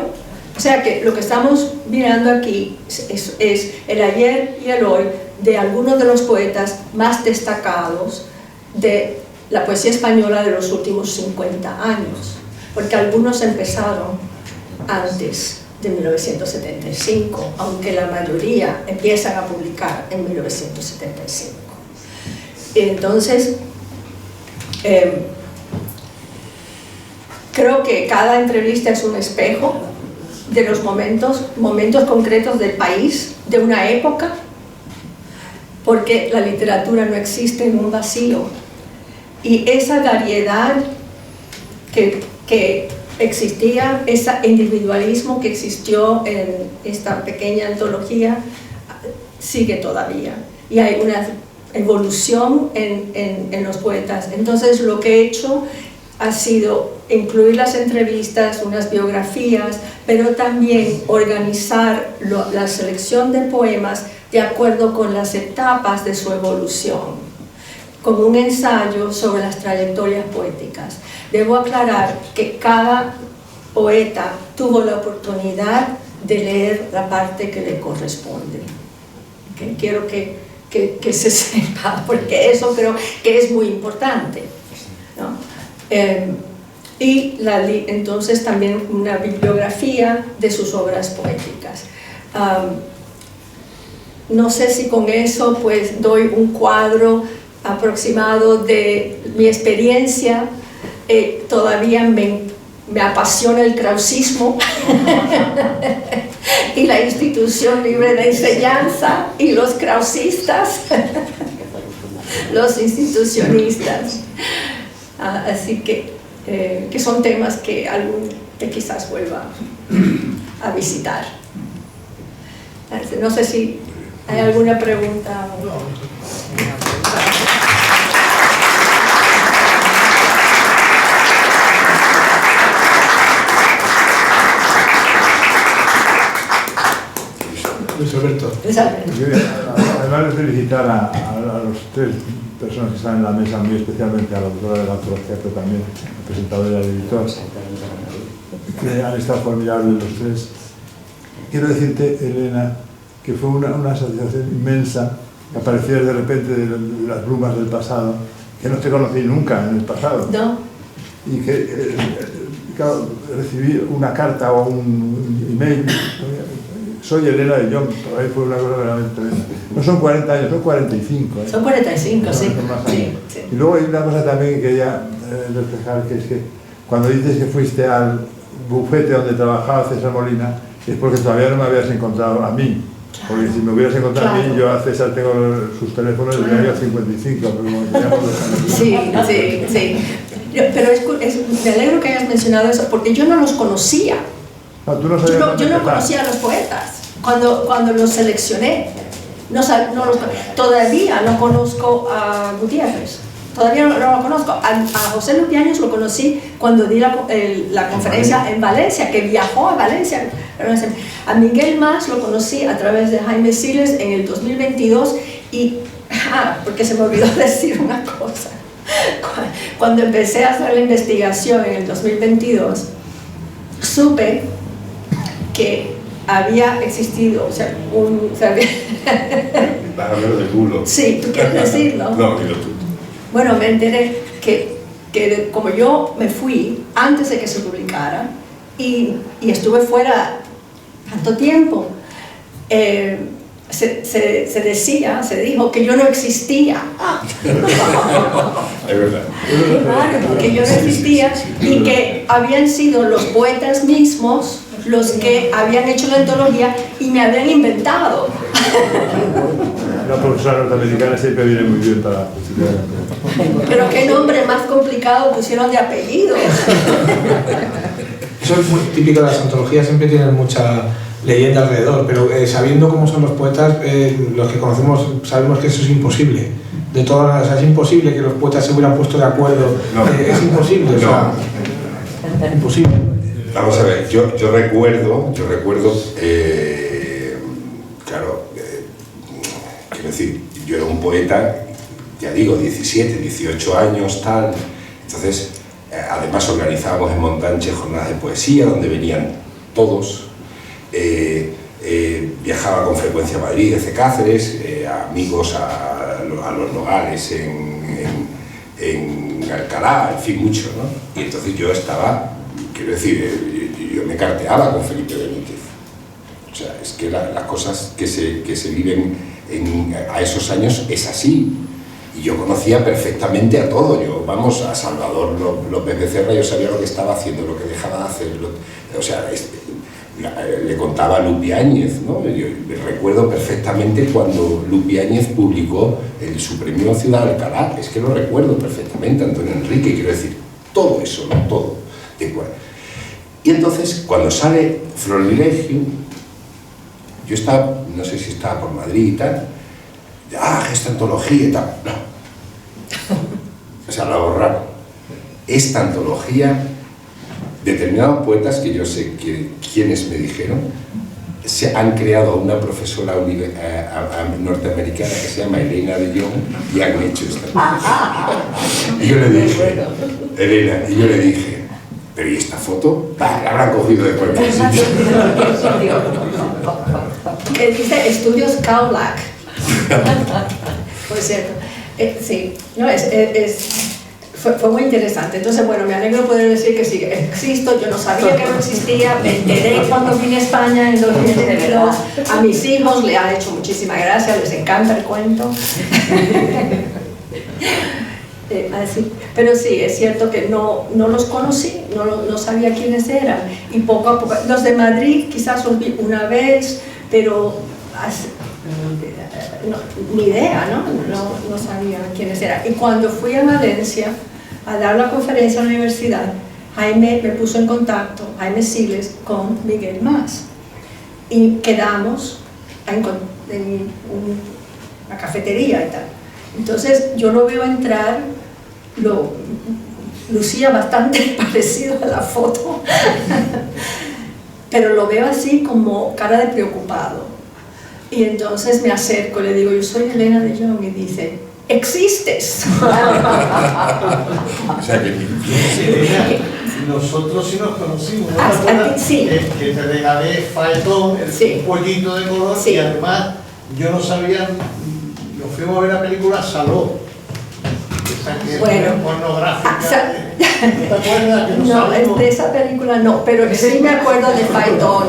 O sea que lo que estamos mirando aquí es el ayer y el hoy de algunos de los poetas más destacados de la poesía española de los últimos 50 años, porque algunos empezaron antes de 1975, aunque la mayoría empiezan a publicar en 1975. Entonces, creo que cada entrevista es un espejo de los momentos concretos del país, de una época, porque la literatura no existe en un vacío. Y esa variedad que existía, ese individualismo que existió en esta pequeña antología, sigue todavía. Y hay una evolución en los poetas. Entonces lo que he hecho ha sido incluir las entrevistas, unas biografías, pero también organizar la selección de poemas de acuerdo con las etapas de su evolución, como un ensayo sobre las trayectorias poéticas. Debo aclarar que cada poeta tuvo la oportunidad de leer la parte que le corresponde. ¿Okay? Quiero que se sepa, porque eso creo que es muy importante, ¿no? Entonces también una bibliografía de sus obras poéticas. No sé si con eso pues doy un cuadro aproximado de mi experiencia. Todavía me apasiona el krausismo y la institución libre de enseñanza y los krausistas, los institucionistas. Así que son temas que quizás vuelva a visitar. No sé si hay alguna pregunta. Luis Alberto. Además de felicitar a los tres personas que están en la mesa, muy especialmente a la autora de la antología, pero también al presentador y al editor, que han estado formidables los tres. Quiero decirte, Elena, que fue una satisfacción inmensa aparecer de repente de las brumas del pasado, que no te conocí nunca en el pasado. No. Y que, claro, recibí una carta o un email. Soy Elena de Jong, por ahí fue una cosa realmente tremenda. No son 40 años, son 45. Son 45, sí. Sí. Y luego hay una cosa también que quería reflejar, que es que cuando dices que fuiste al bufete donde trabajaba César Molina, es porque todavía no me habías encontrado a mí. Porque si me hubieras encontrado a mí, yo a César tengo sus teléfonos desde el año 55, pero como teníamos 2 años. Sí. Pero me alegro que hayas mencionado eso, porque yo no los conocía. No, tú no sabías yo dónde no empezar. conocía a los poetas cuando los seleccioné. Todavía no conozco a Gutiérrez. Todavía no lo conozco. A José Lupiáñez lo conocí cuando di la conferencia en Valencia, que viajó a Valencia. A Miguel Mas lo conocí a través de Jaime Siles en el 2022 y, porque se me olvidó decir una cosa. Cuando empecé a hacer la investigación en el 2022, supe que había existido, Bájamelo de culo. Sí, ¿tú quieres decirlo? No, dilo tú. Bueno, me enteré que como yo me fui antes de que se publicara y estuve fuera tanto tiempo, se dijo que yo no existía. Es verdad. Que yo no existía y que habían sido los poetas mismos los que habían hecho la antología y me habían inventado. La profesora norteamericana siempre viene muy bien para justificar. Pero qué nombre más complicado pusieron de apellidos. Eso es muy típico de las antologías, siempre tienen mucha leyenda alrededor, pero sabiendo cómo son los poetas, los que conocemos sabemos que eso es imposible. De todas maneras, es imposible que los poetas se hubieran puesto de acuerdo. No. Es imposible, o sea, imposible. Vamos a ver, yo recuerdo, claro, quiero decir, yo era un poeta, ya digo, 17, 18 años, tal, entonces, además organizábamos en Montanche jornadas de poesía, donde venían todos, viajaba con frecuencia a Madrid desde Cáceres, amigos a los Nogales en Alcalá, en fin, mucho, ¿no? Y entonces yo estaba, quiero decir, yo me carteaba con Felipe Benítez. O sea, es que las cosas que se viven a esos años es así. Y yo conocía perfectamente a todo. Yo, vamos, a Salvador López Becerra, yo sabía lo que estaba haciendo, lo que dejaba de hacer. O sea, le contaba a Lupiáñez, ¿no? Yo recuerdo perfectamente cuando Lupiáñez publicó su premio Ciudad de Alcalá. Es que lo recuerdo perfectamente, Antonio Enrique, quiero decir, todo eso, ¿no? Todo. Y entonces, cuando sale Florilegio, yo estaba, no sé si estaba por Madrid y tal, esta antología y tal, no. O sea, la borraron. Esta antología, determinados poetas que yo sé quiénes me dijeron, se han creado una profesora norteamericana que se llama Elena de Jong y han hecho esta. Y yo le dije, Elena, y yo le dije, pero ¿y esta foto? La habrán cogido de cualquier sitio. Que dice Estudios Kaulak. Por cierto. Sí, no, fue muy interesante. Entonces, bueno, me alegro poder decir que sí, existo. Yo no sabía que no existía. Me enteré cuando vine a España en 2022. A mis hijos le ha hecho muchísima gracia, les encanta el cuento. Así. Pero sí, es cierto que no los conocí, no sabía quiénes eran. Y poco a poco, los de Madrid quizás los vi una vez, pero ni idea, no sabía quiénes eran. Y cuando fui a Valencia a dar la conferencia en la universidad, Jaime me puso en contacto, Jaime Siles, con Miguel Mas. Y quedamos en una cafetería y tal. Entonces yo lo veo entrar, lucía bastante parecido a la foto, pero lo veo así como cara de preocupado. Y entonces me acerco, le digo, yo soy Elena de Jong, y dice, ¡existes! O sea, que nosotros sí nos conocimos, ¿no? Ah, sí. Que te regalé Faetón, Sí. pollito de color, Sí. y además yo no sabía, nos fuimos a ver la película Saló. Esa que Bueno. es pornográfica. ¿Te acuerdas que No, salimos? de esa película no, pero sí me acuerdo de Faetón,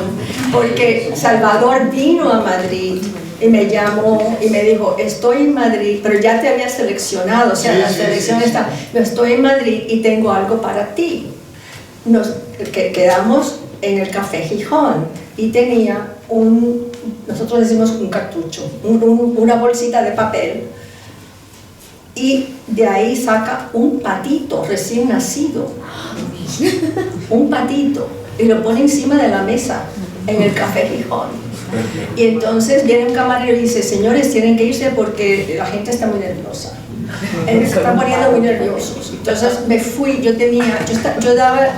porque Salvador vino a Madrid y me llamó y me dijo, estoy en Madrid, pero ya te había seleccionado, o sea, Sí, la sí, selección sí. está, estoy en Madrid y tengo algo para ti. Quedamos en el Café Gijón y tenía nosotros decimos un cartucho, una bolsita de papel, y de ahí saca un patito recién nacido, un patito, y lo pone encima de la mesa en el Café Gijón. Y entonces viene un camarero y dice, señores, tienen que irse porque la gente está muy nerviosa. Se están poniendo muy nerviosos. Entonces me fui, yo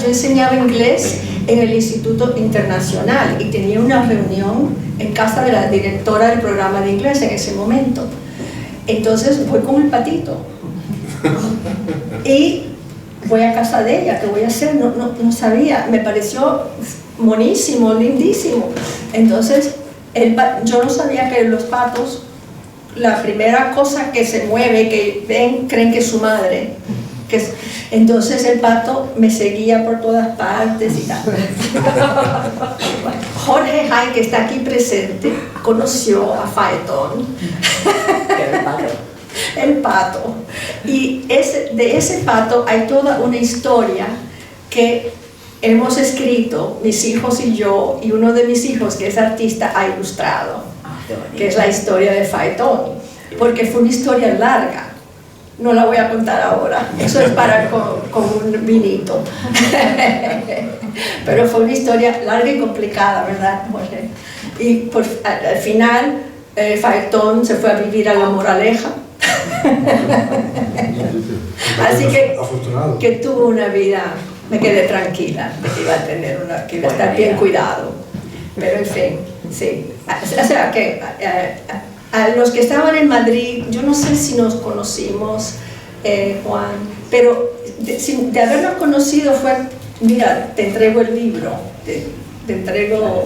enseñaba inglés en el Instituto Internacional y tenía una reunión en casa de la directora del programa de inglés en ese momento. Entonces voy con el patito y voy a casa de ella. ¿Qué voy a hacer? No sabía, me pareció monísimo, lindísimo. Entonces yo no sabía que los patos, la primera cosa que se mueve, que ven, creen que es su madre. Entonces el pato me seguía por todas partes y tal. Jorge Jai, que está aquí presente, conoció a Faetón. El pato. Y de ese pato hay toda una historia que hemos escrito, mis hijos y yo, y uno de mis hijos, que es artista, ha ilustrado, que es la historia de Faetón, porque fue una historia larga. No la voy a contar ahora, eso es para con un vinito. Pero fue una historia larga y complicada, ¿verdad? Y al final, Faetón se fue a vivir a La Moraleja. Así que tuvo una vida, me quedé tranquila de que iba a tener que iba a estar bien cuidado. Pero en fin, sí. O sea que a los que estaban en Madrid, yo no sé si nos conocimos, Juan, pero de habernos conocido fue, mira, te entrego el libro, te entrego...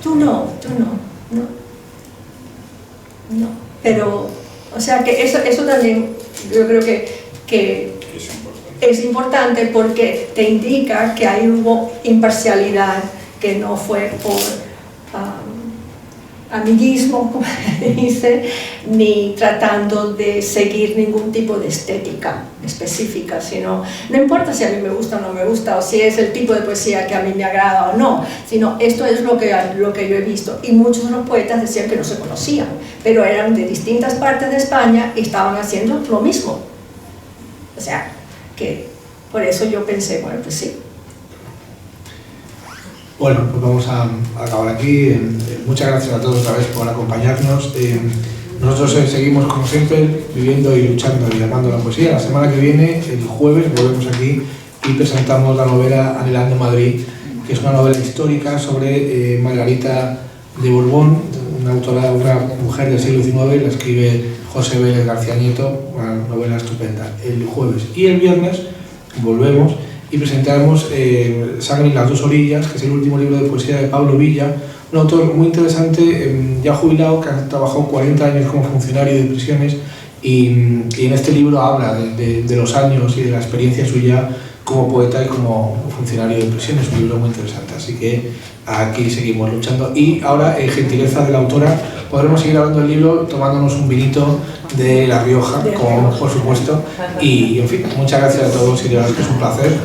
Tú no, pero, o sea que eso también yo creo que es importante porque te indica que ahí hubo imparcialidad, que no fue por amiguismo, como dice, ni tratando de seguir ningún tipo de estética específica, sino, no importa si a mí me gusta o no me gusta, o si es el tipo de poesía que a mí me agrada o no, sino esto es lo que yo he visto. Y muchos de los poetas decían que no se conocían, pero eran de distintas partes de España y estaban haciendo lo mismo. O sea, que por eso yo pensé, bueno, pues sí. Bueno, pues vamos a acabar aquí. Muchas gracias a todos otra vez por acompañarnos. Nosotros seguimos, como siempre, viviendo y luchando y amando la poesía. La semana que viene, el jueves, volvemos aquí y presentamos la novela Anhelando Madrid, que es una novela histórica sobre Margarita de Borbón, una autora, una mujer del siglo XIX, la escribe José Vélez García Nieto, una novela estupenda. El jueves y el viernes volvemos y presentamos Sangre en las dos orillas, que es el último libro de poesía de Pablo Villa, un autor muy interesante, ya jubilado, que ha trabajado 40 años como funcionario de prisiones y en este libro habla de los años y de la experiencia suya como poeta y como funcionario de prisiones, un libro muy interesante, así que aquí seguimos luchando. Y ahora, en gentileza de la autora, podremos seguir hablando del libro tomándonos un vinito de La Rioja, por supuesto, y en fin, muchas gracias a todos y de verdad que es un placer.